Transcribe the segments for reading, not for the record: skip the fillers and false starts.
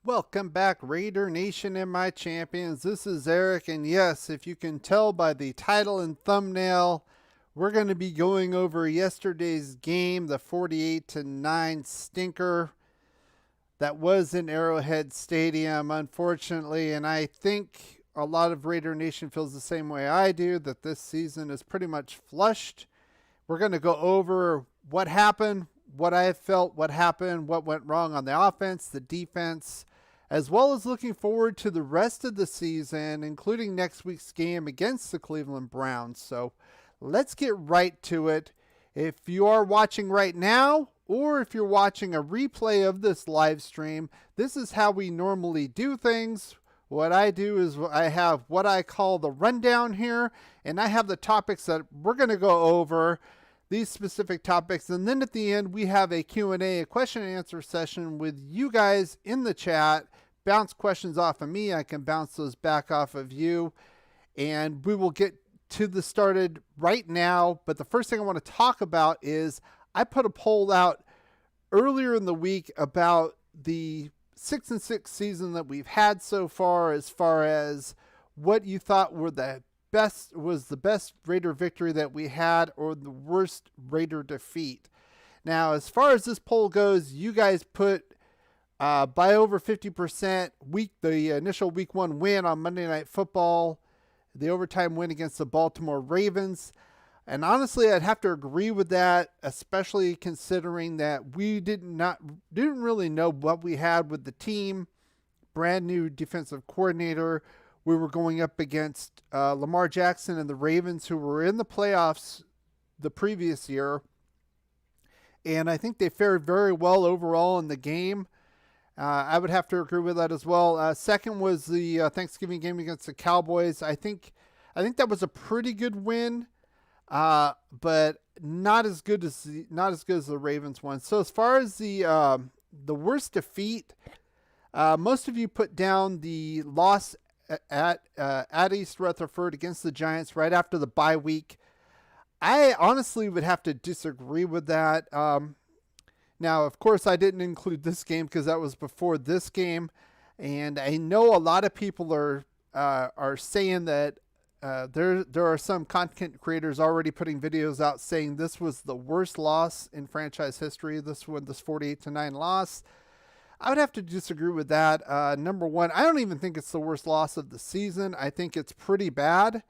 Welcome back, Raider Nation and my champions. This is Eric, and yes, if you can tell by the title and thumbnail, we're going to be going over yesterday's game, the 48-9 stinker that was in Arrowhead Stadium, unfortunately. And I think a lot of Raider Nation feels the same way I do, that this season is pretty much flushed. We're going to go over what happened, what I felt, what happened, what went wrong on the offense, the defense, as well as looking forward to the rest of the season, including next week's game against the Cleveland Browns. So let's get right to it. If you are watching right now, or if you're watching a replay of this live stream, this is how we normally do things. What I do is I have what I call the rundown here, and I have the topics that we're going to go over, these specific topics, and then at the end we have a Q&A, a question and answer session with you guys in the chat. Bounce questions off of me, I can bounce those back off of you, and we will get to the started right now. But the first thing I want to talk about is I put a poll out earlier in the week about the 6-6 season that we've had so far as what you thought were the best Raider victory that we had, or the worst Raider defeat. Now, as far as this poll goes, you guys put by over 50% the initial week 1 win on Monday Night Football, the overtime win against the Baltimore Ravens. And honestly, I'd have to agree with that, especially considering that we didn't really know what we had with the team. Brand new defensive coordinator. We were going up against Lamar Jackson and the Ravens, who were in the playoffs the previous year. And I think they fared very well overall in the game. I would have to agree with that as well. Second was the Thanksgiving game against the Cowboys. I think that was a pretty good win, but not as good as the Ravens one. So as far as the worst defeat, most of you put down the loss at East Rutherford against the Giants right after the bye week. I honestly would have to disagree with that. Now, of course, I didn't include this game because that was before this game, and I know a lot of people are saying that there are some content creators already putting videos out saying this was the worst loss in franchise history. This 48-9 loss. I would have to disagree with that. Number one, I don't even think it's the worst loss of the season. I think it's pretty bad.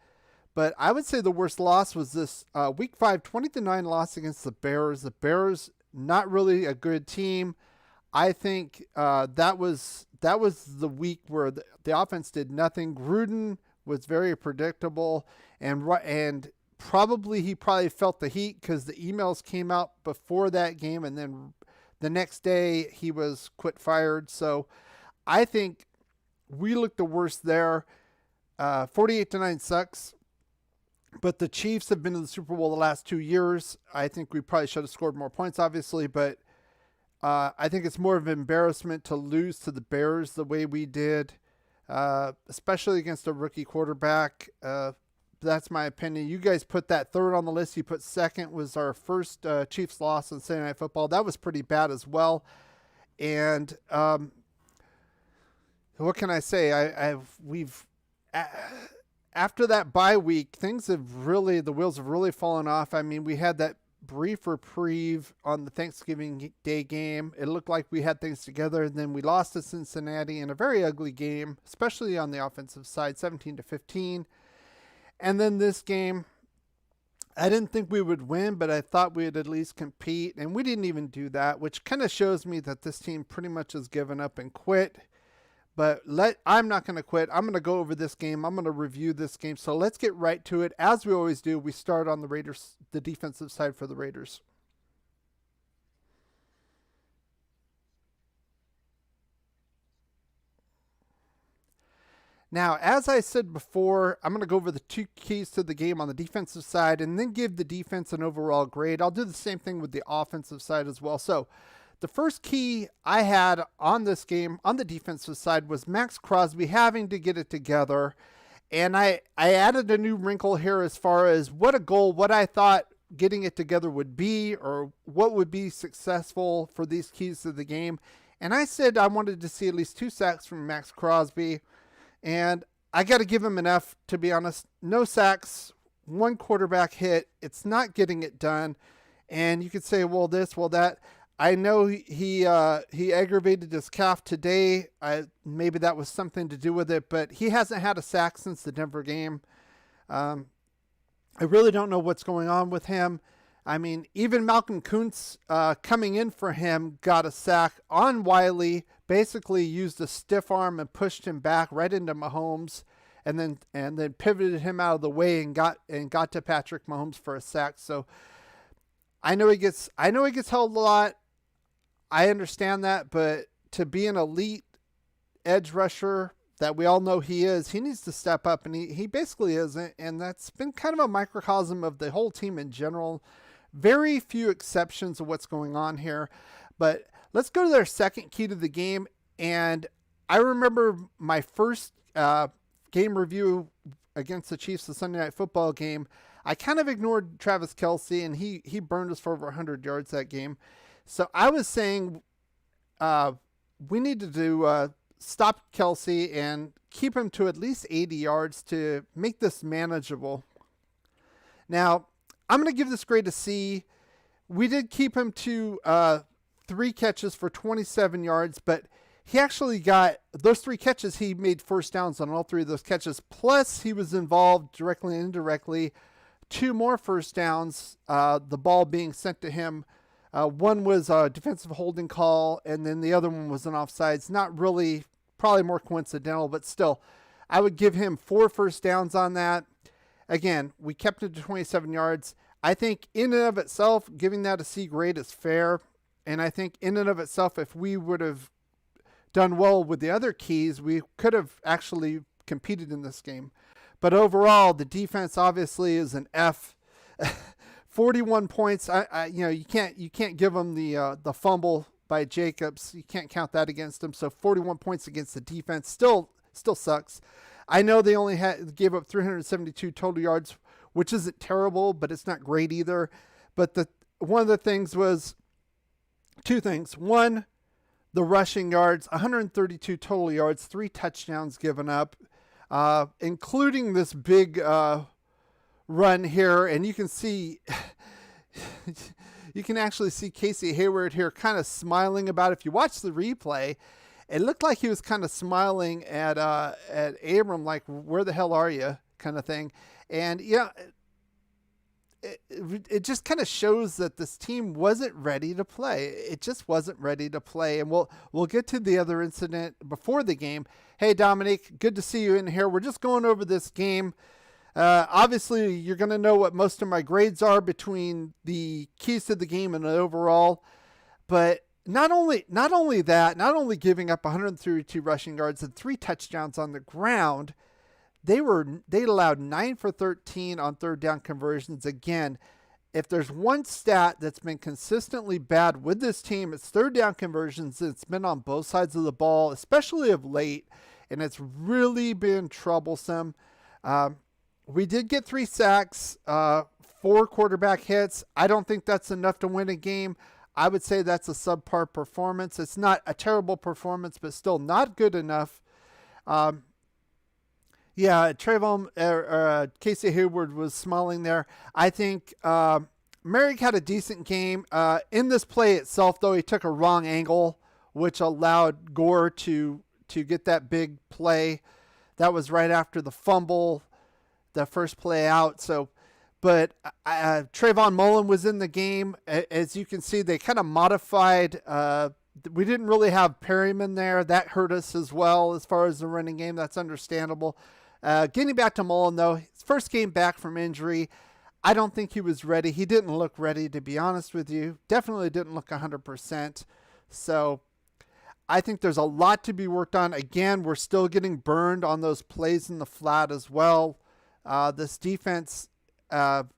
But I would say the worst loss was this Week 5, 20-9 loss against the Bears. The Bears, not really a good team. I think that was the week where the offense did nothing. Gruden was very predictable, and probably he felt the heat because the emails came out before that game, and then the next day he was fired. So I think we looked the worst there. 48-9 sucks. But the Chiefs have been in the Super Bowl the last 2 years. I think we probably should have scored more points, obviously. But I think it's more of an embarrassment to lose to the Bears the way we did, especially against a rookie quarterback. That's my opinion. You guys put that third on the list. You put second was our first Chiefs loss on Sunday Night Football. That was pretty bad as well. And what can I say? After that bye week, the wheels have really fallen off. I mean, we had that brief reprieve on the Thanksgiving Day game. It looked like we had things together, and then we lost to Cincinnati in a very ugly game, especially on the offensive side, 17-15. And then this game, I didn't think we would win, but I thought we'd at least compete, and we didn't even do that, which kind of shows me that this team pretty much has given up and quit. But I'm not going to quit. I'm going to go over this game. I'm going to review this game. So let's get right to it. As we always do, we start on the Raiders, the defensive side for the Raiders. Now, as I said before, I'm going to go over the two keys to the game on the defensive side and then give the defense an overall grade. I'll do the same thing with the offensive side as well. So the first key I had on this game on the defensive side was Max Crosby having to get it together. And I added a new wrinkle here as far as what I thought getting it together would be, or what would be successful for these keys to the game. And I said I wanted to see at least 2 sacks from Max Crosby. And I got to give him an F, to be honest. No sacks, 1 quarterback hit. It's not getting it done. And you could say, well, this, well, that. I know he aggravated his calf today. Maybe that was something to do with it, but he hasn't had a sack since the Denver game. I really don't know what's going on with him. I mean, even Malcolm Kuntz coming in for him got a sack on Wiley, basically used a stiff arm and pushed him back right into Mahomes, and then pivoted him out of the way and got to Patrick Mahomes for a sack. So I know he gets held a lot. I understand that, but to be an elite edge rusher that we all know he is, he needs to step up, and he basically isn't, and that's been kind of a microcosm of the whole team in general. Very few exceptions of what's going on here, but let's go to their second key to the game. And I remember my first game review against the Chiefs, the Sunday Night Football game. I kind of ignored Travis Kelce, and he burned us for over 100 yards that game. So I was saying we need to stop Kelce and keep him to at least 80 yards to make this manageable. Now, I'm going to give this grade a C. We did keep him to 3 catches for 27 yards, but he actually got those 3 catches. He made first downs on all 3 of those catches. Plus, he was involved directly and indirectly. 2 more first downs, the ball being sent to him. One was a defensive holding call, and then the other one was an offsides. Not really, probably more coincidental, but still, I would give him 4 first downs on that. Again, we kept it to 27 yards. I think in and of itself, giving that a C grade is fair. And I think in and of itself, if we would have done well with the other keys, we could have actually competed in this game. But overall, the defense obviously is an F. 41 points. You can't give them the fumble by Jacobs. You can't count that against them. So 41 points against the defense still sucks. I know they only gave up 372 total yards, which isn't terrible, but it's not great either. But one of the things was 2 things. One, the rushing yards, 132 total yards, 3 touchdowns given up, including this big run here. And you can see, you can actually see Casey Hayward here kind of smiling about it. If you watch the replay, it looked like he was kind of smiling at Abram, like, where the hell are you, kind of thing. And yeah, it just kind of shows that this team wasn't ready to play. It just wasn't ready to play. And we'll get to the other incident before the game. Hey, Dominic, good to see you in here. We're just going over this game. Obviously, you're going to know what most of my grades are between the keys to the game and the overall. But not only giving up 132 rushing yards and 3 touchdowns on the ground, they allowed 9 for 13 on third down conversions. Again, if there's one stat that's been consistently bad with this team, it's third down conversions. It's been on both sides of the ball, especially of late, and it's really been troublesome. We did get 3 sacks, 4 quarterback hits. I don't think that's enough to win a game. I would say that's a subpar performance. It's not a terrible performance, but still not good enough. Casey Hayward was smiling there. I think Merrick had a decent game. In this play itself, though, he took a wrong angle, which allowed Gore to get that big play. That was right after the fumble, the first play out. But Trayvon Mullen was in the game. As you can see, they kind of modified. We didn't really have Perryman there. That hurt us as well as far as the running game. That's understandable. Getting back to Mullen, though, his first game back from injury, I don't think he was ready. He didn't look ready, to be honest with you. Definitely didn't look 100%. So I think there's a lot to be worked on. Again, we're still getting burned on those plays in the flat as well. This defense, I'll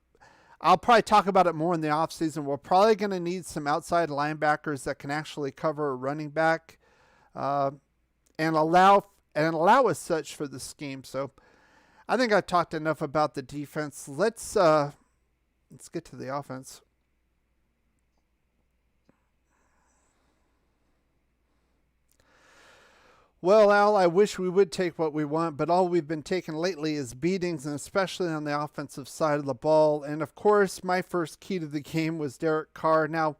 probably talk about it more in the offseason. We're probably going to need some outside linebackers that can actually cover a running back and allow as such for the scheme. So I think I talked enough about the defense. Let's get to the offense. Well, Al, I wish we would take what we want, but all we've been taking lately is beatings, and especially on the offensive side of the ball. And of course, my first key to the game was Derek Carr. Now,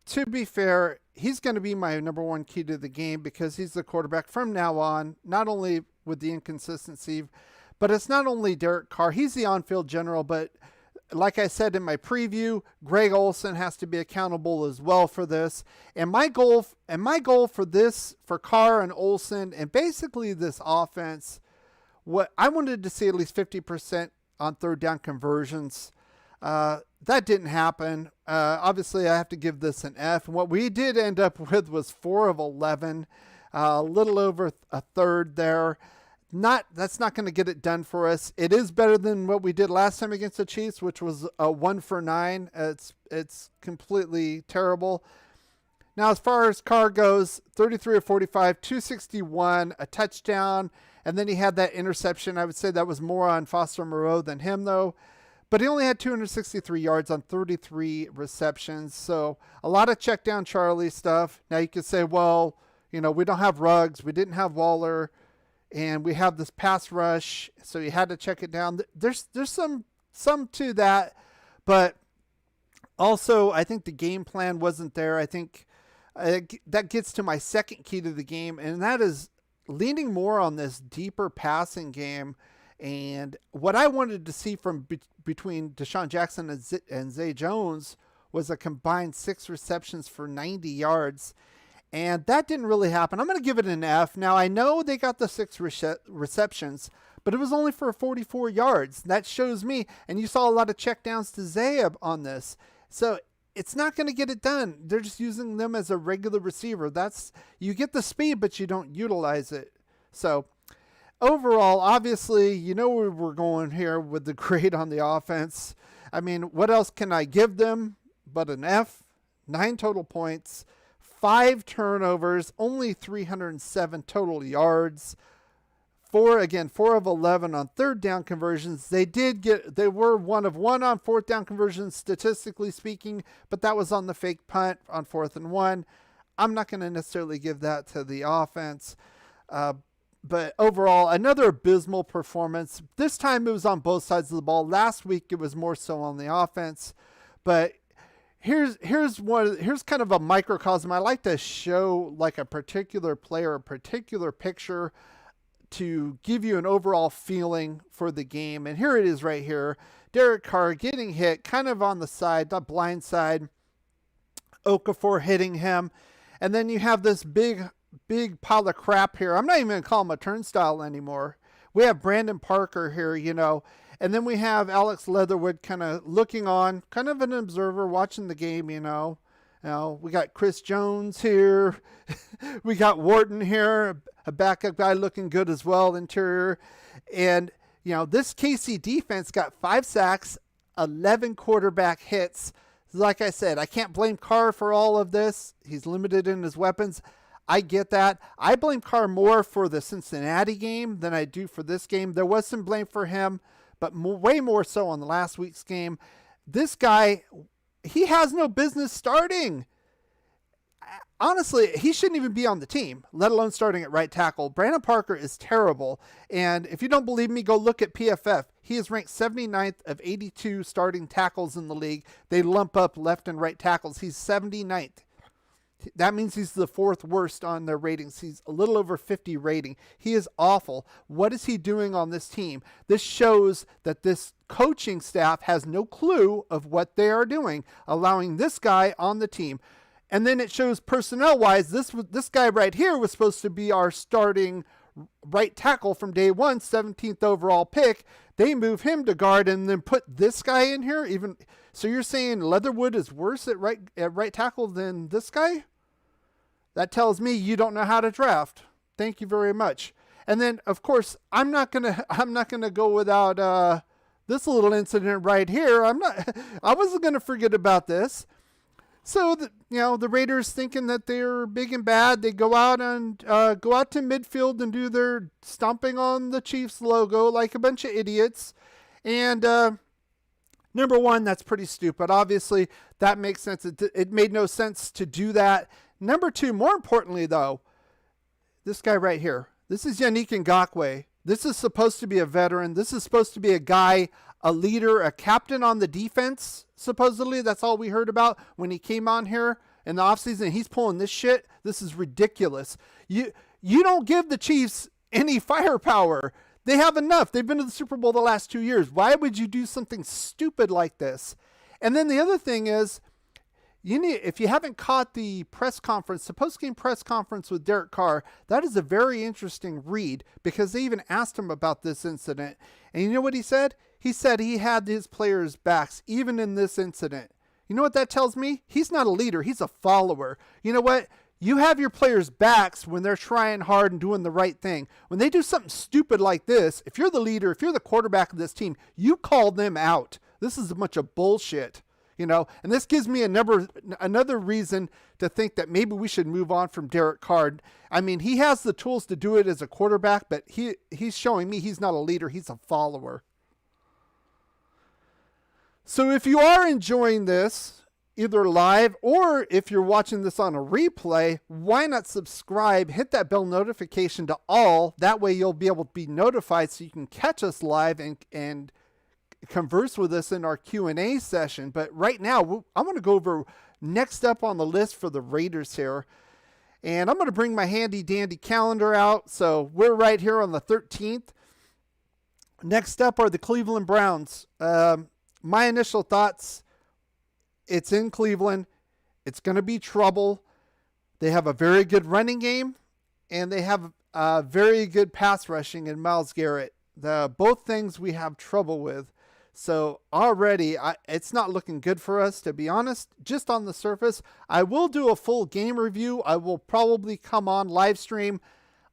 to be fair, he's going to be my number one key to the game because he's the quarterback from now on, not only with the inconsistency, but it's not only Derek Carr. He's the on-field general, but like I said in my preview, Greg Olsen has to be accountable as well for this. And my goal for this, for Carr and Olsen, and basically this offense, what I wanted to see at least 50% on third down conversions. That didn't happen. Obviously, I have to give this an F. And what we did end up with was 4 of 11, a little over a third there. That's not going to get it done for us. It is better than what we did last time against the Chiefs, which was a 1 for 9. It's completely terrible. Now, as far as Carr goes, 33 of 45, 261, a touchdown, and then he had that interception. I would say that was more on Foster Moreau than him, though. But he only had 263 yards on 33 receptions. So a lot of check down Charlie stuff. Now you could say, well, we don't have Ruggs. We didn't have Waller. And we have this pass rush, so you had to check it down. There's some to that, but also I think the game plan wasn't there. I think that gets to my second key to the game, and that is leaning more on this deeper passing game. And what I wanted to see from between Deshaun Jackson and Zay Jones was a combined 6 receptions for 90 yards. And that didn't really happen. I'm going to give it an F. Now, I know they got the 6 receptions, but it was only for 44 yards. That shows me, and you saw a lot of checkdowns to Zayab on this. So it's not going to get it done. They're just using them as a regular receiver. You get the speed, but you don't utilize it. So overall, obviously, where we're going here with the grade on the offense. I mean, what else can I give them but an F? 9 total points. 5 turnovers, only 307 total yards. 4 of 11 on third down conversions. They were 1 of 1 on fourth down conversions, statistically speaking, but that was on the fake punt on 4th and 1. I'm not going to necessarily give that to the offense. But overall, another abysmal performance. This time it was on both sides of the ball. Last week it was more so on the offense. But here's kind of a microcosm. I like to show like a particular player, a particular picture to give you an overall feeling for the game. And here it is right here. Derek Carr getting hit kind of on the side, the blind side. Okafor hitting him. And then you have this big pile of crap here. I'm not even going to call him a turnstile anymore. We have Brandon Parker here, and then we have Alex Leatherwood kind of looking on, kind of an observer watching the game, we got Chris Jones here. We got Wharton here, a backup guy looking good as well, interior. And, this KC defense got 5 sacks, 11 quarterback hits. Like I said, I can't blame Carr for all of this. He's limited in his weapons. I get that. I blame Carr more for the Cincinnati game than I do for this game. There was some blame for him, but way more so on the last week's game. This guy, he has no business starting. Honestly, he shouldn't even be on the team, let alone starting at right tackle. Brandon Parker is terrible. And if you don't believe me, go look at PFF. He is ranked 79th of 82 starting tackles in the league. They lump up left and right tackles. He's 79th. That means he's the 4th worst on their ratings. He's a little over 50 rating. He is awful. What is he doing on this team? This shows that this coaching staff has no clue of what they are doing, allowing this guy on the team. And then it shows personnel-wise, this guy right here was supposed to be our starting right tackle from day one, 17th overall pick. They move him to guard and then put this guy in here. So you're saying Leatherwood is worse at right tackle than this guy? That tells me you don't know how to draft. Thank you very much. And then, of course, I'm not gonna go without this little incident right here. I wasn't gonna forget about this. So the Raiders, thinking that they're big and bad, they go out to midfield and do their stomping on the Chiefs logo like a bunch of idiots. And number one, that's pretty stupid. Obviously, that makes sense. It made no sense to do that. Number two, more importantly, though, this guy right here. This is Yannick Ngakoue. This is supposed to be a veteran. This is supposed to be a guy, a leader, a captain on the defense, supposedly. That's all we heard about when he came on here in the offseason. He's pulling this shit. This is ridiculous. You don't give the Chiefs any firepower. They have enough. They've been to the Super Bowl the last 2 years. Why would you do something stupid like this? And then the other thing is, if you haven't caught the press conference, the post-game press conference with Derek Carr, that is a very interesting read because they even asked him about this incident. And you know what he said? He said he had his players' backs even in this incident. You know what that tells me? He's not a leader. He's a follower. You know what? You have your players' backs when they're trying hard and doing the right thing. When they do something stupid like this, if you're the leader, if you're the quarterback of this team, you call them out. This is a bunch of bullshit. And this gives me another reason to think that maybe we should move on from Derek Carr. I mean, he has the tools to do it as a quarterback, but he's showing me he's not a leader. He's a follower. So if you are enjoying this, either live or if you're watching this on a replay, why not subscribe, hit that bell notification to all. That way you'll be able to be notified so you can catch us live and converse with us in our Q&A session. But right now, I want to go over next up on the list for the Raiders here. And I'm going to bring my handy dandy calendar out. So we're right here on the 13th. Next up are the Cleveland Browns. My initial thoughts, it's in Cleveland. It's going to be trouble. They have a very good running game, and they have very good pass rushing in Myles Garrett. Both things we have trouble with. So already, it's not looking good for us, to be honest, just on the surface. I will do a full game review. I will probably come on live stream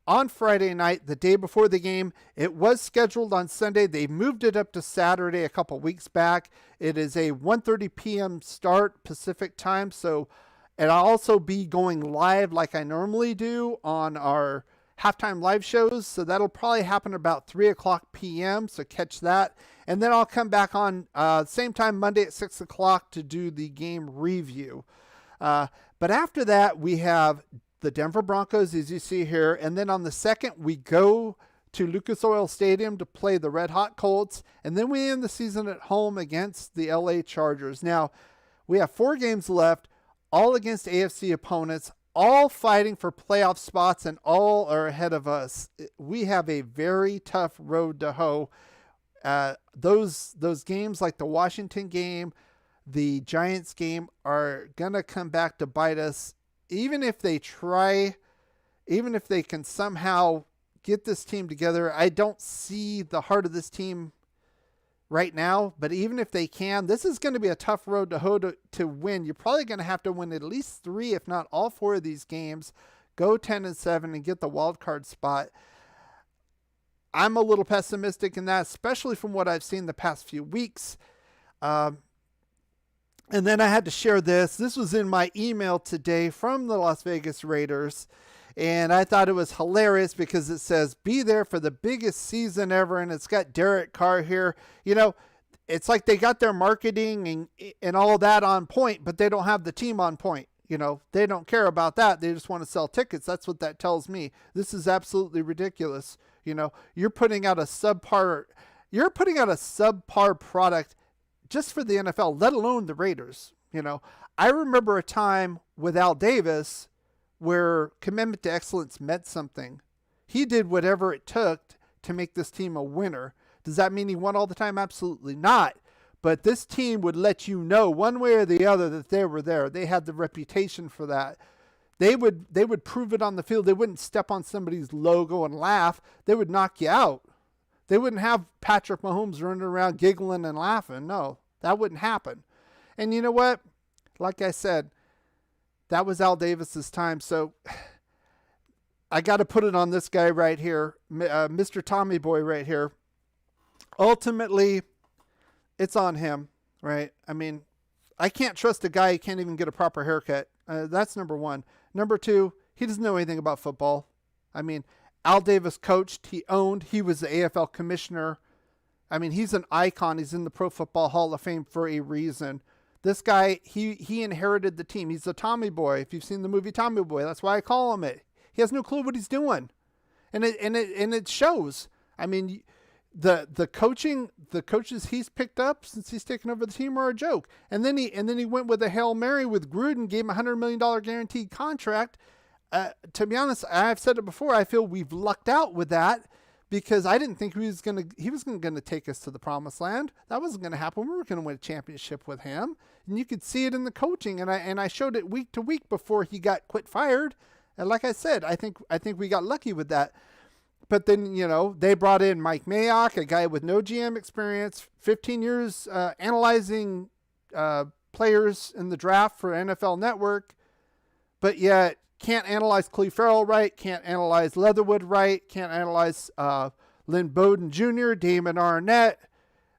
on Friday night, the day before the game. It was scheduled on Sunday. They moved it up to Saturday a couple weeks back. It is a 1:30 p.m. start Pacific time. So it'll also be going live like I normally do on our halftime live shows. So that'll probably happen about 3 o'clock p.m. So catch that. And then I'll come back on same time Monday at 6 o'clock to do the game review. But after that, we have the Denver Broncos, as you see here. And then on the 2nd, we go to Lucas Oil Stadium to play the Red Hot Colts. And then we end the season at home against the LA Chargers. Now, we have 4 games left, all against AFC opponents, all fighting for playoff spots, and all are ahead of us. We have a very tough road to hoe. Those games like the Washington game, the Giants game are going to come back to bite us. Even if they try, even if they can somehow get this team together, I don't see the heart of this team right now. But even if they can, this is going to be a tough road to hoe to win. You're probably going to have to win at least 3, if not all 4 of these games, go 10-7 and get the wild card spot. I'm a little pessimistic in that, especially from what I've seen the past few weeks. And then I had to share this. This was in my email today from the Las Vegas Raiders. And I thought it was hilarious because it says, be there for the biggest season ever. And it's got Derek Carr here. It's like they got their marketing and all that on point, but they don't have the team on point. They don't care about that. They just want to sell tickets. That's what that tells me. This is absolutely ridiculous. You're putting out a subpar product just for the NFL, let alone the Raiders. I remember a time with Al Davis where commitment to excellence meant something. He did whatever it took to make this team a winner. Does that mean he won all the time? Absolutely not. But this team would let you know one way or the other that they were there. They had the reputation for that. They would prove it on the field. They wouldn't step on somebody's logo and laugh. They would knock you out. They wouldn't have Patrick Mahomes running around giggling and laughing. No, that wouldn't happen. And you know what? Like I said, that was Al Davis's time. So I got to put it on this guy right here, Mr. Tommy Boy right here. Ultimately, it's on him, right? I mean, I can't trust a guy who can't even get a proper haircut. That's number one. Number two, he doesn't know anything about football. I mean, Al Davis coached, he owned, he was the AFL commissioner. I mean, he's an icon. He's in the Pro Football Hall of Fame for a reason. This guy, he inherited the team. He's a Tommy Boy. If you've seen the movie Tommy Boy, that's why I call him it. He has no clue what he's doing, and it shows. I mean, the coaches he's picked up since he's taken over the team are a joke. And then he went with a Hail Mary with Gruden, gave him $100 million guaranteed contract. To be honest, I've said it before, I feel we've lucked out with that, because I didn't think he was going to take us to the promised land. That wasn't going to happen. We were going to win a championship with him. And you could see it in the coaching, and I showed it week to week before he got fired. And like I said, I think we got lucky with that. But then, they brought in Mike Mayock, a guy with no GM experience, 15 years analyzing players in the draft for NFL Network, but yet can't analyze Cleve Farrell right, can't analyze Leatherwood right, can't analyze Lynn Bowden Jr., Damon Arnett.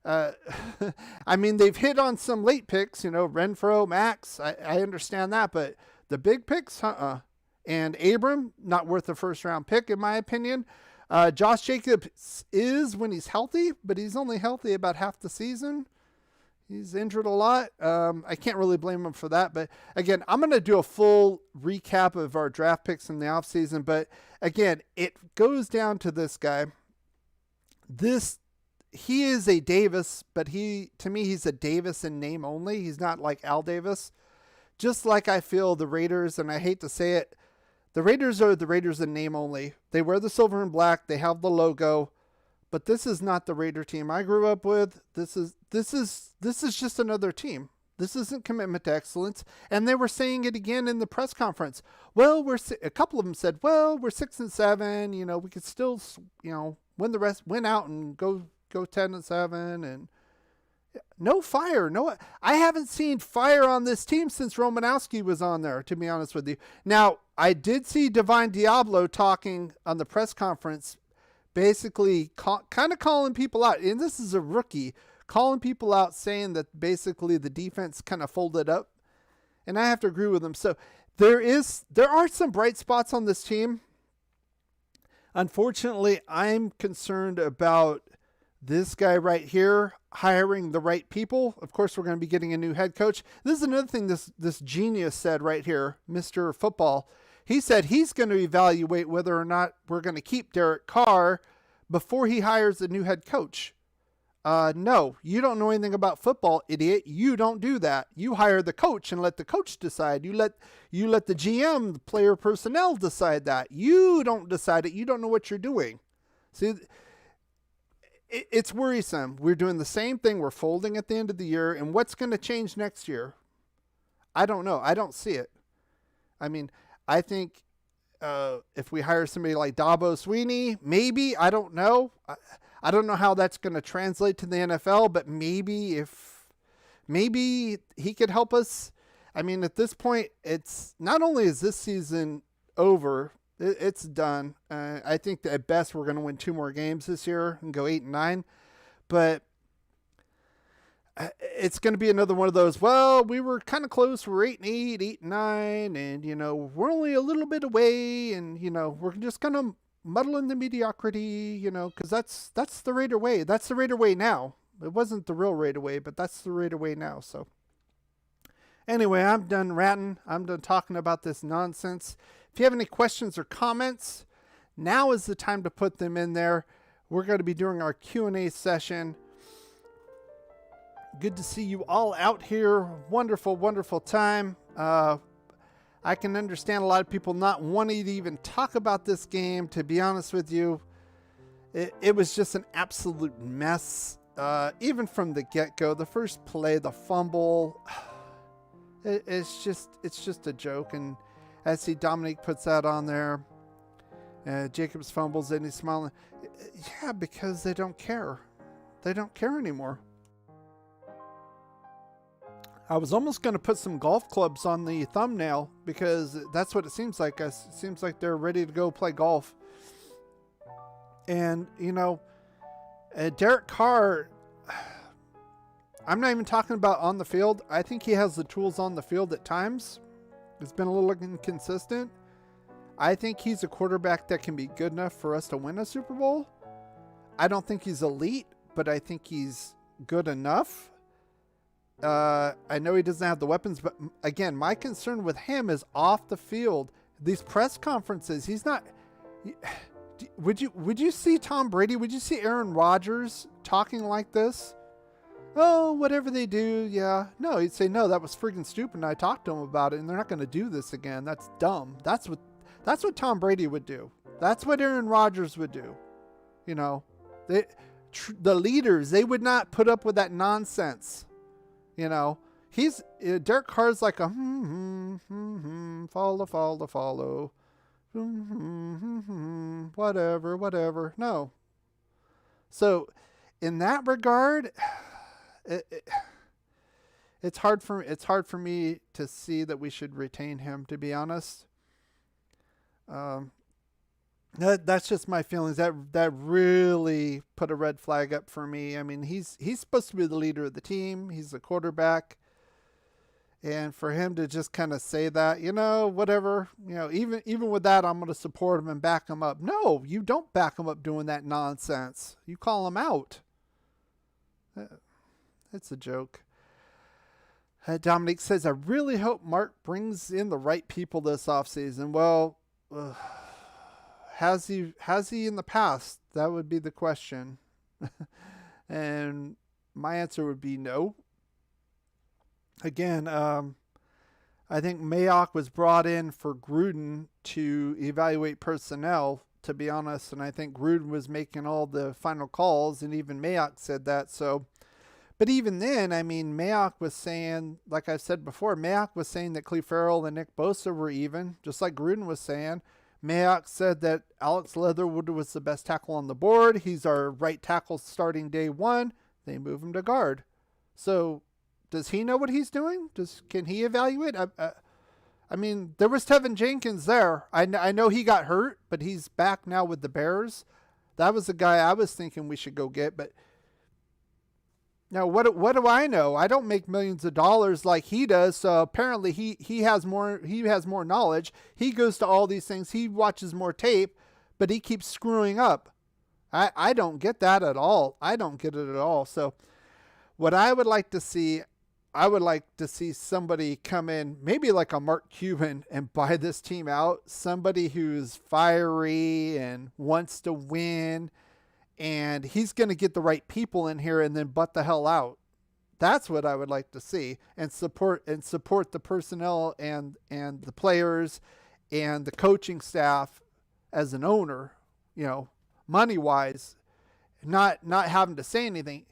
I mean, they've hit on some late picks, Renfro, Max. I understand that, but the big picks, And Abram, not worth a first-round pick, in my opinion. Josh Jacobs is when he's healthy, but he's only healthy about half the season. He's injured a lot. I can't really blame him for that. But, again, I'm going to do a full recap of our draft picks in the offseason. But, again, it goes down to this guy. He is a Davis, but to me, he's a Davis in name only. He's not like Al Davis. Just like I feel the Raiders, and I hate to say it, the Raiders are the Raiders in name only. They wear the silver and black. They have the logo. But this is not the Raider team I grew up with. This is just another team. This isn't commitment to excellence. And they were saying it again in the press conference. Well, a couple of them said, well, we're 6-7. We could still, win out and go 10-7. And no fire. I haven't seen fire on this team since Romanowski was on there, to be honest with you. Now, I did see Divine Diablo talking on the press conference, basically kind of calling people out. And this is a rookie, calling people out, saying that basically the defense kind of folded up. And I have to agree with him. So there are some bright spots on this team. Unfortunately, I'm concerned about this guy right here hiring the right people. Of course, we're going to be getting a new head coach. This is another thing this genius said right here, Mr. Football. He said he's going to evaluate whether or not we're going to keep Derek Carr before he hires a new head coach. No, you don't know anything about football, idiot. You don't do that. You hire the coach and let the coach decide. You let the GM, the player personnel, decide that. You don't decide it. You don't know what you're doing. See, it's worrisome. We're doing the same thing. We're folding at the end of the year. And what's going to change next year? I don't know. I don't see it. I mean, I think if we hire somebody like Dabo Sweeney, maybe, I don't know. I don't know how that's going to translate to the NFL, but maybe he could help us. I mean, at this point, it's not only is this season over, it's done. I think that at best we're going to win 2 more games this year and go 8-9, but it's going to be another one of those, well, we were kind of close. We're 8-8, 8-9, and, we're only a little bit away, and, we're just going to muddle in the mediocrity, because that's the Raider way. That's the Raider way now. It wasn't the real Raider way, but that's the Raider way now. So anyway, I'm done ranting. I'm done talking about this nonsense. If you have any questions or comments, now is the time to put them in there. We're going to be doing our Q&A session. Good to see you all out here. Wonderful, wonderful time. I can understand a lot of people not wanting to even talk about this game. To be honest with you, it was just an absolute mess. Even from the get-go, the first play, the fumble, it's just a joke. And I see Dominique puts that on there. Jacobs fumbles and he's smiling. Yeah, because they don't care. They don't care anymore. I was almost going to put some golf clubs on the thumbnail because that's what it seems like. It seems like they're ready to go play golf. And, Derek Carr, I'm not even talking about on the field. I think he has the tools on the field at times. It's been a little inconsistent. I think he's a quarterback that can be good enough for us to win a Super Bowl. I don't think he's elite, but I think he's good enough. I know he doesn't have the weapons, but again, my concern with him is off the field. these press conferences, he's not. Would you see Tom Brady? Would you see Aaron Rodgers talking like this? Oh, whatever they do, yeah. No, he'd say, no, that was freaking stupid. And I talked to him about it, and they're not going to do this again. That's dumb. That's what Tom Brady would do. That's what Aaron Rodgers would do. You know, the leaders, they would not put up with that nonsense. You know, Derek Carr's like a follow. Whatever. No. So, in that regard, it's hard for me to see that we should retain him, to be honest. That's just my feelings. That really put a red flag up for me. I mean, he's supposed to be the leader of the team. He's the quarterback. And for him to just kind of say that, whatever, even with that, I'm going to support him and back him up. No, you don't back him up doing that nonsense. You call him out. It's a joke. Dominic says, I really hope Mark brings in the right people this offseason. Well, has he in the past? That would be the question. And my answer would be no. Again, I think Mayock was brought in for Gruden to evaluate personnel, to be honest. And I think Gruden was making all the final calls, and even Mayock said that. So, but even then, I mean, Mayock was saying, like I've said before, Mayock was saying that Cleve Farrell and Nick Bosa were even, just like Gruden was saying. Mayock said that Alex Leatherwood was the best tackle on the board. He's our right tackle starting day one. They move him to guard. So, does he know what he's doing? Can he evaluate? I mean, there was Tevin Jenkins there. I know he got hurt, but he's back now with the Bears. That was the guy I was thinking we should go get. But now, what do I know? I don't make millions of dollars like he does. So apparently, he has more knowledge. He goes to all these things. He watches more tape, but he keeps screwing up. I don't get that at all. I don't get it at all. So what I would like to see. I would like to see somebody come in, maybe like a Mark Cuban, and buy this team out. Somebody who's fiery and wants to win, and he's going to get the right people in here and then butt the hell out. That's what I would like to see, and support the personnel and the players and the coaching staff as an owner, money wise, not having to say anything,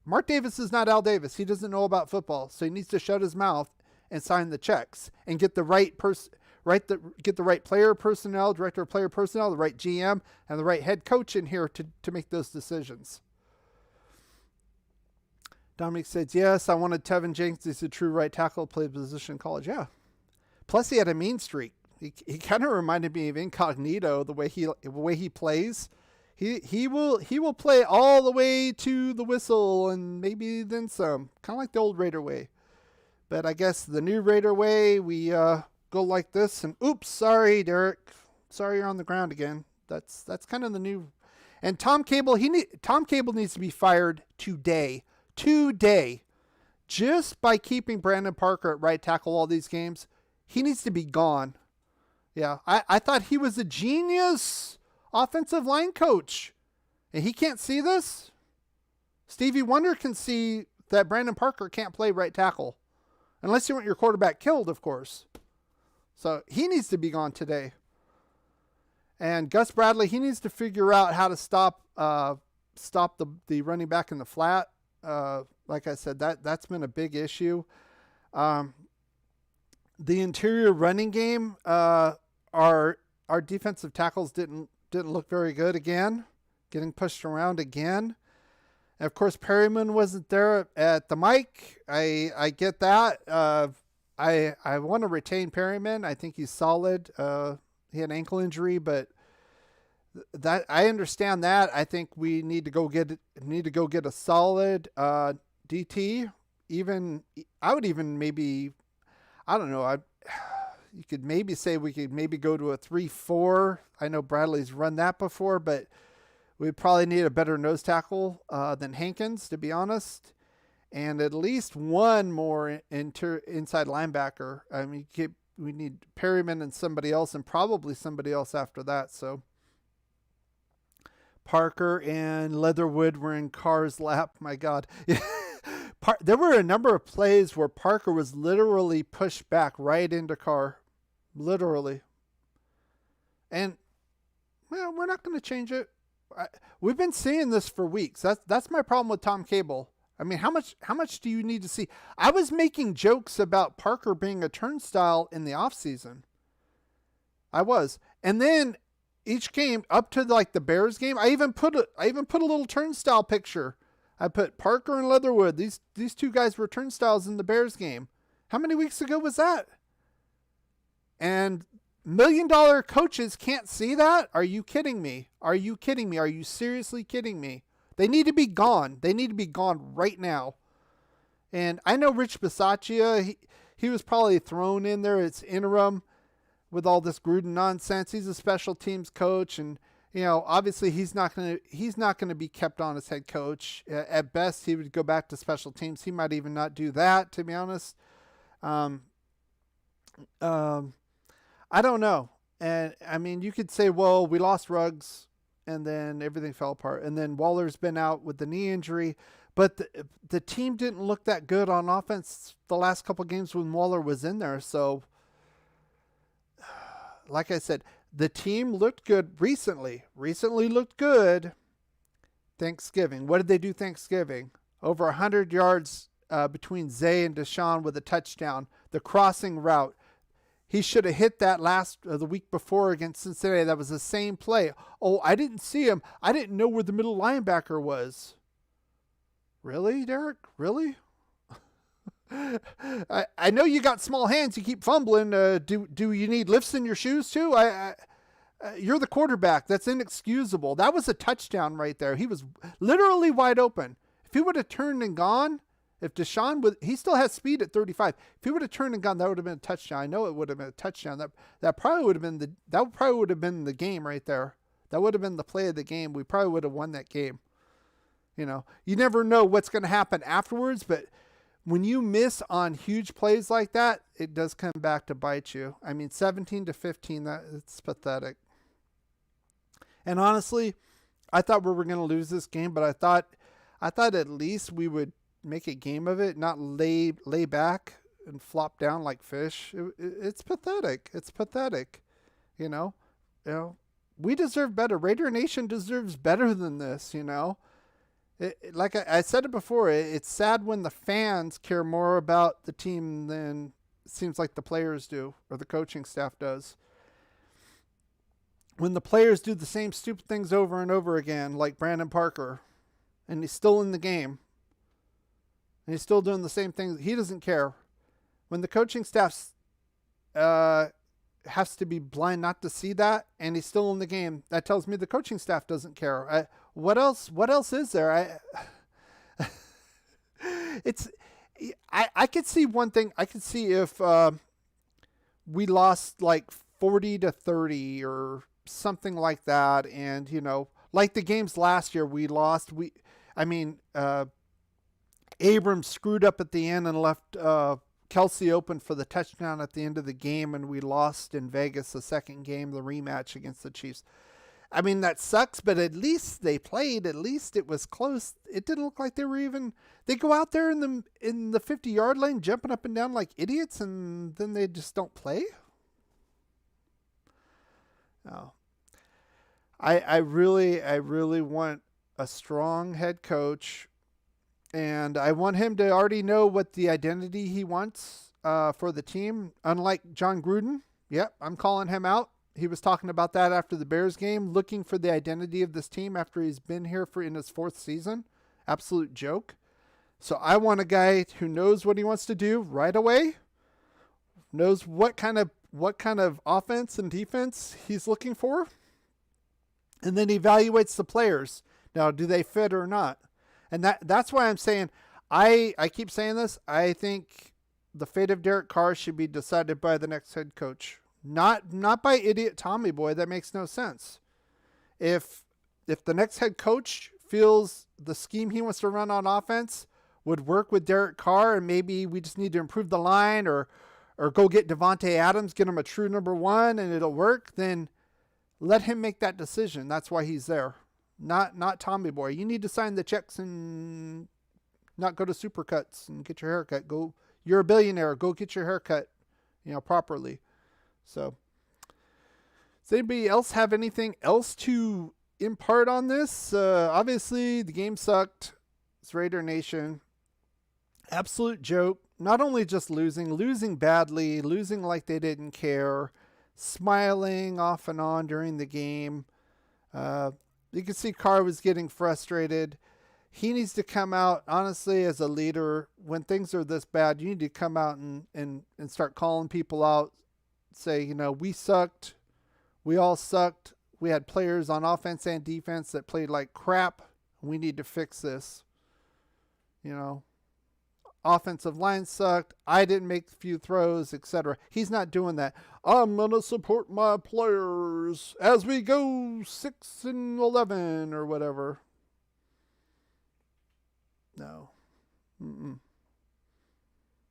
Mark Davis is not Al Davis. He doesn't know about football, so he needs to shut his mouth and sign the checks and get the right get the right player personnel, director of player personnel, the right GM, and the right head coach in here to make those decisions. Dominic says, yes, I wanted Tevin Jenkins. He's a true right tackle, played position in college. Yeah. Plus, he had a mean streak. He kind of reminded me of Incognito, the way he plays. He will play all the way to the whistle and maybe then some, kind of like the old Raider way. But I guess the new Raider way, we go like this and oops, sorry, Derek, sorry you're on the ground again. That's kind of the new. And Tom Cable needs to be fired today, just by keeping Brandon Parker at right tackle all these games. He needs to be gone. Yeah, I thought he was a genius offensive line coach, and he can't see this. Stevie Wonder can see that Brandon Parker can't play right tackle, unless you want your quarterback killed, of course. So he needs to be gone today. And Gus Bradley, he needs to figure out how to stop the running back in the flat. Like I said, that's been a big issue. The interior running game, our defensive tackles didn't look very good again, getting pushed around again. And of course, Perryman wasn't there at the mic. I get that. I want to retain Perryman. I think he's solid. He had an ankle injury, but that I understand that. I think we need to go get a solid DT. I would even maybe, I don't know. You could maybe say we could maybe go to a 3-4. I know Bradley's run that before, but we probably need a better nose tackle than Hankins, to be honest, and at least one more inside linebacker. I mean, need Perryman and somebody else, and probably somebody else after that. So Parker and Leatherwood were in Carr's lap. My God. There were a number of plays where Parker was literally pushed back right into Carr. Literally. And, well, we're not going to change it. We've been seeing this for weeks. That's my problem with Tom Cable. I mean, how much do you need to see? I was making jokes about Parker being a turnstile in the offseason. I was. And then each game up to like the Bears game, I even put a little turnstile picture. I put Parker and Leatherwood. These two guys were turnstiles in the Bears game. How many weeks ago was that? And $1 million coaches can't see that? Are you kidding me? Are you kidding me? Are you seriously kidding me? They need to be gone. They need to be gone right now. And I know Rich Bisaccia, he was probably thrown in there. It's interim with all this Gruden nonsense. He's a special teams coach, and obviously he's not going to be kept on as head coach. At best, he would go back to special teams. He might even not do that, to be honest. I don't know. And I mean, you could say, well, we lost Ruggs and then everything fell apart. And then Waller's been out with the knee injury, but the team didn't look that good on offense the last couple of games when Waller was in there. So like I said, the team looked good recently looked good. Thanksgiving. What did they do Thanksgiving? Over 100 yards between Zay and Deshaun with a touchdown. The crossing route. He should have hit that the week before against Cincinnati. That was the same play. Oh, I didn't see him. I didn't know where the middle linebacker was. Really, Derek? Really? I know you got small hands. You keep fumbling. Do you need lifts in your shoes too? You're the quarterback. That's inexcusable. That was a touchdown right there. He was literally wide open. If he would have turned and gone, if Deshaun he still has speed at 35. If he would have turned and gone, that would have been a touchdown. I know it would have been a touchdown. That probably would have been the game right there. That would have been the play of the game. We probably would have won that game. You never know what's going to happen afterwards, but when you miss on huge plays like that, it does come back to bite you. I mean, 17-15, it's pathetic. And honestly, I thought we were going to lose this game, but I thought at least we would make a game of it, not lay back and flop down like fish. It's pathetic. It's pathetic. We deserve better. Raider Nation deserves better than this. Like I said it before, it's sad when the fans care more about the team than it seems like the players do or the coaching staff does. When the players do the same stupid things over and over again, like Brandon Parker, and he's still in the game, and he's still doing the same things, he doesn't care. When the coaching staff has to be blind not to see that, and he's still in the game, that tells me the coaching staff doesn't care. What else is there? I could see one thing. I could see if we lost like 40-30 or something like that, and like the games last year we lost. Abrams screwed up at the end and left Kelsey open for the touchdown at the end of the game, and we lost in Vegas the second game, the rematch against the Chiefs. I mean, that sucks, but at least they played. At least it was close. It didn't look like they go out there in the 50-yard line jumping up and down like idiots, and then they just don't play. No. I really want a strong head coach, and I want him to already know what the identity he wants for the team. Unlike John Gruden, yep, I'm calling him out. He was talking about that after the Bears game, looking for the identity of this team after he's been here in his fourth season. Absolute joke. So I want a guy who knows what he wants to do right away, knows what kind of offense and defense he's looking for, and then evaluates the players. Now, do they fit or not? And that's why I'm saying, I keep saying this, I think the fate of Derek Carr should be decided by the next head coach. Not by idiot Tommy Boy. That makes no sense. If the next head coach feels the scheme he wants to run on offense would work with Derek Carr, and maybe we just need to improve the line or or go get Devontae Adams, get him a true number one, and it'll work, then let him make that decision. That's why he's there. Not Tommy Boy. You need to sign the checks and not go to Supercuts and get your haircut. Go. You're a billionaire. Go get your haircut, properly. So, does anybody else have anything else to impart on this? Obviously, the game sucked. It's Raider Nation. Absolute joke. Not only just losing badly, losing like they didn't care, smiling off and on during the game. You can see Carr was getting frustrated. He needs to come out, honestly, as a leader. When things are this bad, you need to come out and start calling people out. Say, we sucked. We all sucked. We had players on offense and defense that played like crap. We need to fix this. Offensive line sucked. I didn't make a few throws, etc. He's not doing that. I'm going to support my players as we go 6-11 or whatever. No. You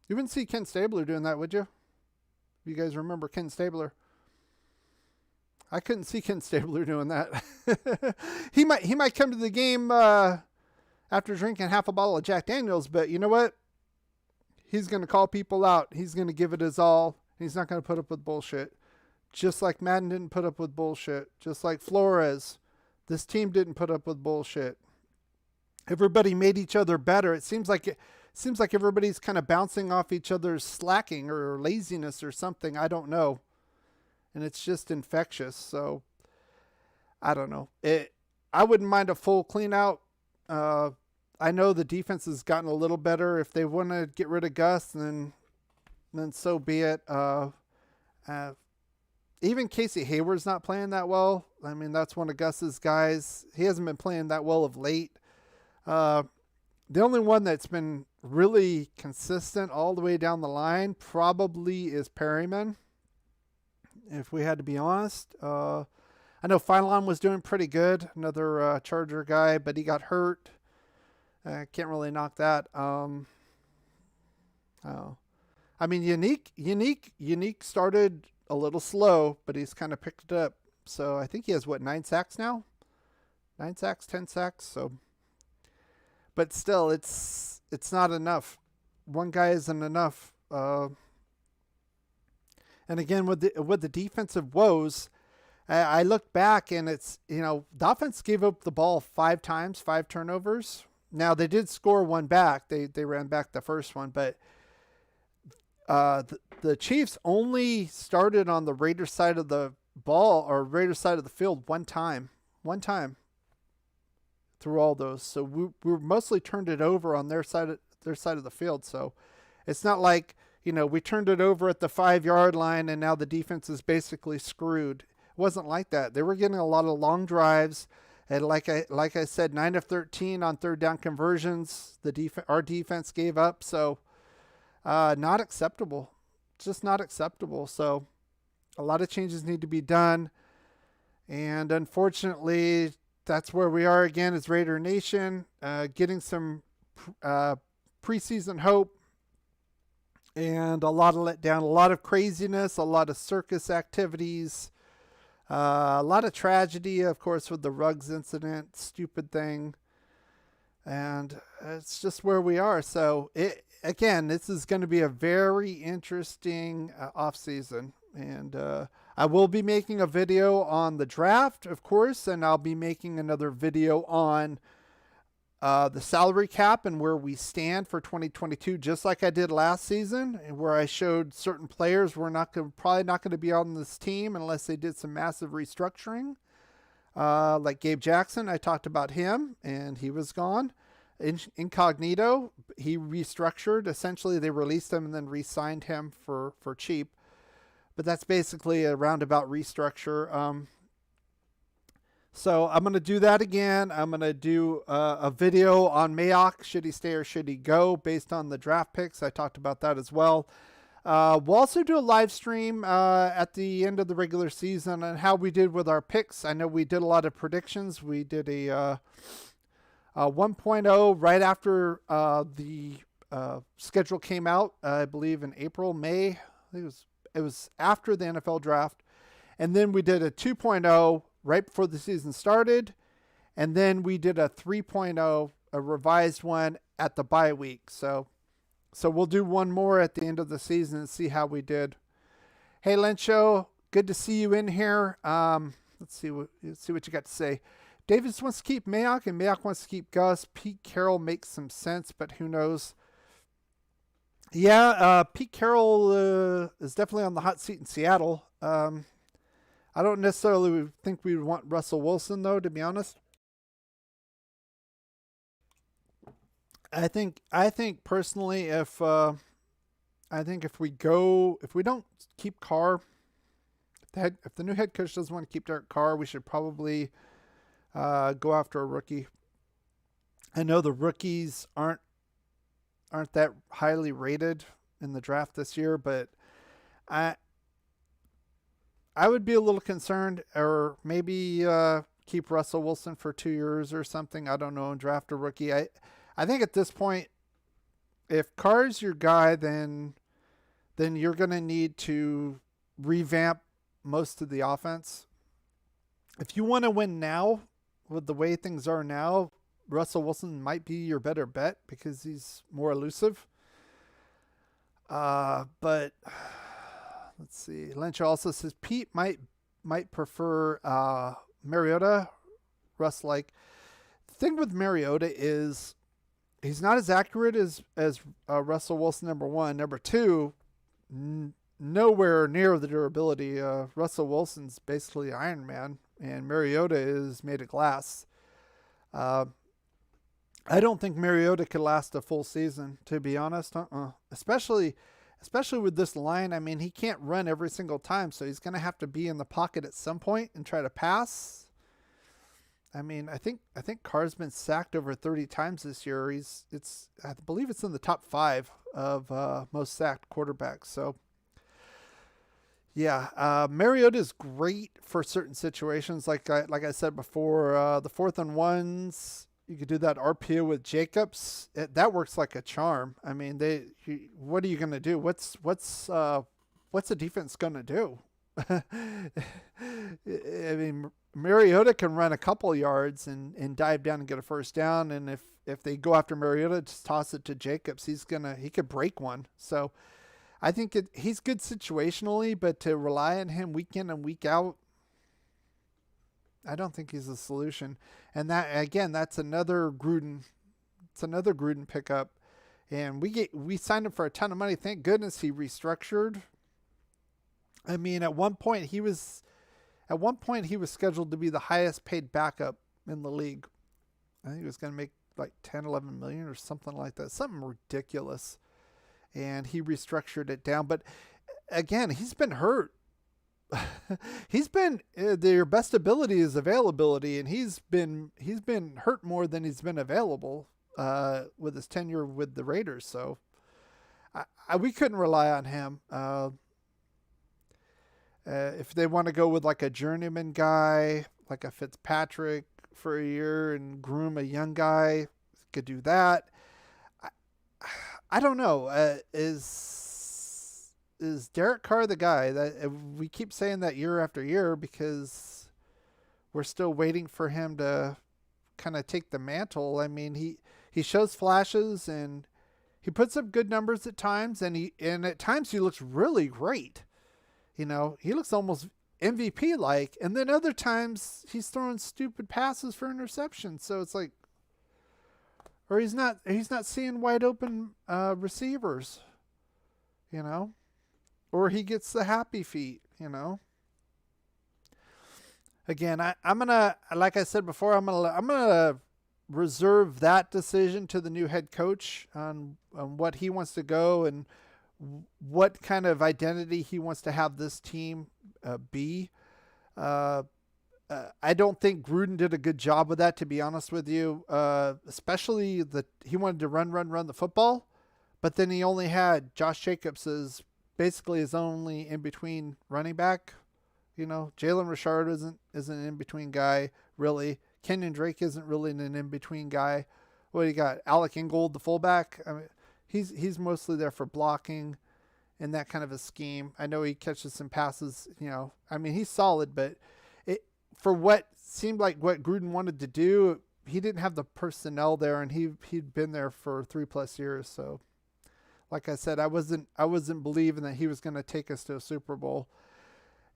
wouldn't see Ken Stabler doing that, would you? You guys remember Ken Stabler? I couldn't see Ken Stabler doing that. He might come to the game after drinking half a bottle of Jack Daniels, but you know what? He's going to call people out. He's going to give it his all. He's not going to put up with bullshit. Just like Madden didn't put up with bullshit. Just like Flores. This team didn't put up with bullshit. Everybody made each other better. It seems like everybody's kind of bouncing off each other's slacking or laziness or something. I don't know. And it's just infectious. So I don't know. I wouldn't mind a full clean out. I know the defense has gotten a little better. If they want to get rid of Gus, then so be it. Even Casey Hayward's not playing that well. I mean, that's one of Gus's guys. He hasn't been playing that well of late. The only one that's been really consistent all the way down the line probably is Perryman, if we had to be honest. I know Phylon was doing pretty good, another Charger guy, but he got hurt. Can't really knock that. I mean, Unique started a little slow, but he's kind of picked it up. So I think he has 9 sacks now? 9 sacks, 10 sacks. So, but still, it's not enough. One guy isn't enough. And again, with the defensive woes, I look back and it's, the offense gave up the ball 5 times, 5 turnovers. Now they did score one back. They ran back the first one, but the Chiefs only started on the Raiders side of the ball or Raiders side of the field one time through all those. So we mostly turned it over on their side of the field. So it's not like, we turned it over at the 5-yard line and now the defense is basically screwed. It wasn't like that. They were getting a lot of long drives. And like I said, 9 of 13 on third down conversions. Our defense gave up. So not acceptable. Just not acceptable. So a lot of changes need to be done. And unfortunately, that's where we are again as Raider Nation, getting some preseason hope. And a lot of letdown, a lot of craziness, a lot of circus activities. A lot of tragedy, of course, with the Ruggs incident, stupid thing. And it's just where we are. So, this is going to be a very interesting offseason. And I will be making a video on the draft, of course, and I'll be making another video on the salary cap and where we stand for 2022, just like I did last season, and where I showed certain players were probably not going to be on this team unless they did some massive restructuring. Like Gabe Jackson, I talked about him, and he was gone. Incognito, he restructured. Essentially, they released him and then re-signed him for cheap. But that's basically a roundabout restructure. So I'm going to do that again. I'm going to do a video on Mayock. Should he stay or should he go based on the draft picks? I talked about that as well. We'll also do a live stream at the end of the regular season on how we did with our picks. I know we did a lot of predictions. We did a 1.0 right after the schedule came out, I believe in April, May. think it was after the NFL draft, and then we did a 2.0 right before the season started, and then we did a 3.0, a revised one at the bye week. So we'll do one more at the end of the season and see how we did. Hey, Lencho, good to see you in here. Let's see what you got to say. Davis wants to keep Mayock, and Mayock wants to keep Gus. Pete Carroll makes some sense, but who knows? Yeah, Pete Carroll is definitely on the hot seat in Seattle. I don't necessarily think we would want Russell Wilson, though, to be honest. I think personally, if we don't keep Carr, if the new head coach doesn't want to keep Derek Carr, we should probably go after a rookie. I know the rookies aren't that highly rated in the draft this year, but I I would be a little concerned, or maybe keep Russell Wilson for 2 years or something. I don't know, and draft a rookie. I think at this point, if Carr's your guy, then you're going to need to revamp most of the offense. If you want to win now, with the way things are now, Russell Wilson might be your better bet because he's more elusive. But let's see. Lynch also says Pete might prefer Mariota. Russ, like, the thing with Mariota is he's not as accurate as Russell Wilson, number one. Number two, nowhere near the durability. Russell Wilson's basically Iron Man, and Mariota is made of glass. I don't think Mariota could last a full season, to be honest. Especially with this line. I mean, he can't run every single time, so he's going to have to be in the pocket at some point and try to pass. I mean, I think Carr's been sacked over 30 times this year. I believe it's in the top 5 of most sacked quarterbacks. So yeah, Mariota is great for certain situations. Like I said before, the 4th and 1s, you could do that RPO with Jacobs. That works like a charm. I mean, what are you going to do? What's the defense going to do? I mean, Mariota can run a couple yards and dive down and get a first down. And if they go after Mariota, just toss it to Jacobs. He could break one. So I think he's good situationally, but to rely on him week in and week out, I don't think he's a solution. And that's another Gruden. It's another Gruden pickup, and we signed him for a ton of money. Thank goodness he restructured. I mean, at one point he was scheduled to be the highest paid backup in the league. I think he was going to make like 10, 11 million or something like that, something ridiculous. And he restructured it down. But again, he's been hurt. He's been their best ability is availability, and he's been hurt more than he's been available with his tenure with the Raiders. So we couldn't rely on him. If they want to go with like a journeyman guy, like a Fitzpatrick for a year and groom a young guy, could do that. I don't know. Is Derek Carr the guy? That we keep saying that year after year because we're still waiting for him to kind of take the mantle. I mean, he shows flashes and he puts up good numbers at times, and at times he looks really great. You know, he looks almost MVP like, and then other times he's throwing stupid passes for interceptions. So it's like, or he's not seeing wide open receivers, you know, or he gets the happy feet, you know. Again, I'm gonna, like I said before, I'm gonna reserve that decision to the new head coach on what he wants to go and what kind of identity he wants to have this team be. I don't think Gruden did a good job with that, to be honest with you. Especially he wanted to run the football, but then he only had Josh Jacobs as basically his only in between running back. You know, Jalen Richard isn't an in between guy really. Kenyon Drake isn't really an in between guy. What do you got? Alec Ingold, the fullback. I mean, he's mostly there for blocking, in that kind of a scheme. I know he catches some passes, you know, I mean, he's solid, but for what seemed like what Gruden wanted to do, he didn't have the personnel there, and he'd been there for 3+ years. So like I said, I wasn't believing that he was going to take us to a Super Bowl.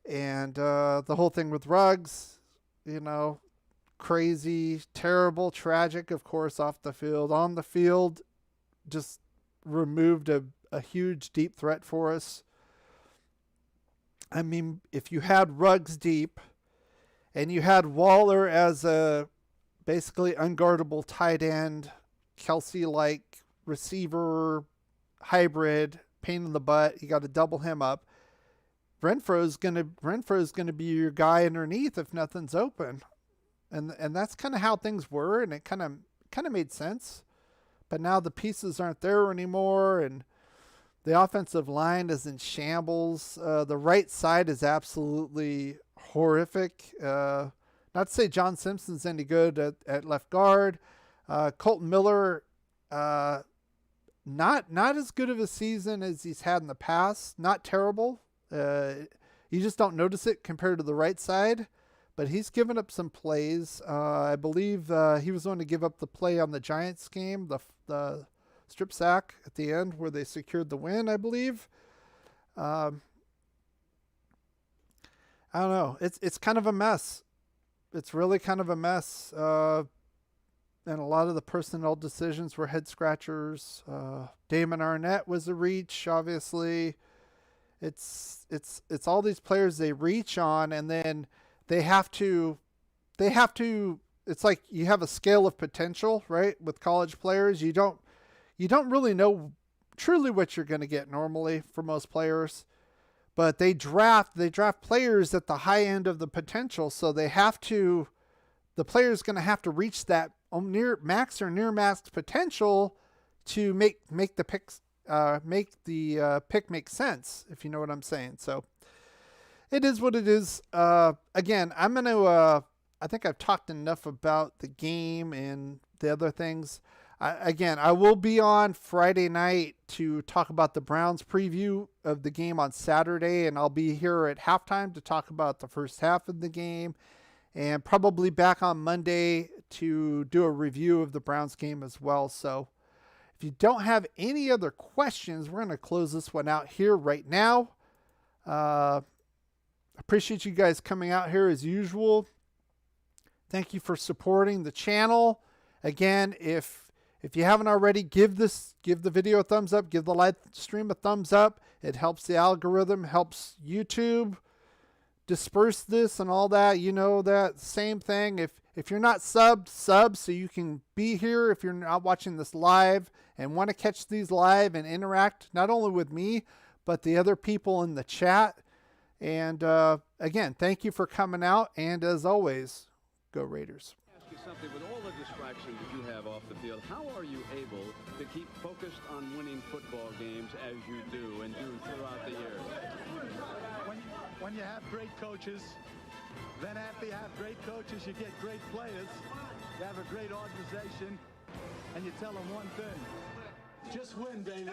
And the whole thing with Ruggs, you know, crazy, terrible, tragic, of course, off the field. On the field, just removed a huge deep threat for us. I mean, if you had Ruggs deep and you had Waller as a basically unguardable tight end, Kelsey-like receiver, hybrid, pain in the butt, you got to double him up. Renfro's gonna be your guy underneath if nothing's open, and that's kind of how things were, and it kind of made sense. But now the pieces aren't there anymore, and the offensive line is in shambles. The right side is absolutely horrific. Not to say John Simpson's any good at left guard. Colton Miller, not as good of a season as he's had in the past. Not terrible. You just don't notice it compared to the right side, but he's given up some plays. I believe he was the one to give up the play on the Giants game, the strip sack at the end where they secured the win, I believe. I don't know. It's kind of a mess. It's really kind of a mess. And a lot of the personnel decisions were head scratchers. Damon Arnett was a reach, obviously. It's all these players they reach on, and then they have to, it's like you have a scale of potential, right? With college players, you don't really know truly what you're going to get normally for most players, but they draft players at the high end of the potential. So the player's going to have to reach that near max or near max potential to make the picks, make the pick make sense, if you know what I'm saying. So it is what it is. Again, I'm going to, I think I've talked enough about the game and the other things. I will be on Friday night to talk about the Browns preview of the game on Saturday, and I'll be here at halftime to talk about the first half of the game, and probably back on Monday to do a review of the Browns game as well. So if you don't have any other questions, we're going to close this one out here right now. Appreciate you guys coming out here as usual. Thank you for supporting the channel. Again, if you haven't already, give the video a thumbs up, give the live stream a thumbs up. It helps the algorithm, helps YouTube disperse this and all that. You know, that same thing. If you're not subbed, sub so you can be here if you're not watching this live and want to catch these live and interact not only with me, but the other people in the chat. And again, thank you for coming out. And as always, go Raiders. Ask you something. With all the distractions that you have off the field, how are you able to keep focused on winning football games as you do and do throughout the years? When you have great coaches, then after you have great coaches, you get great players. You have a great organization, and you tell them one thing: just win, baby.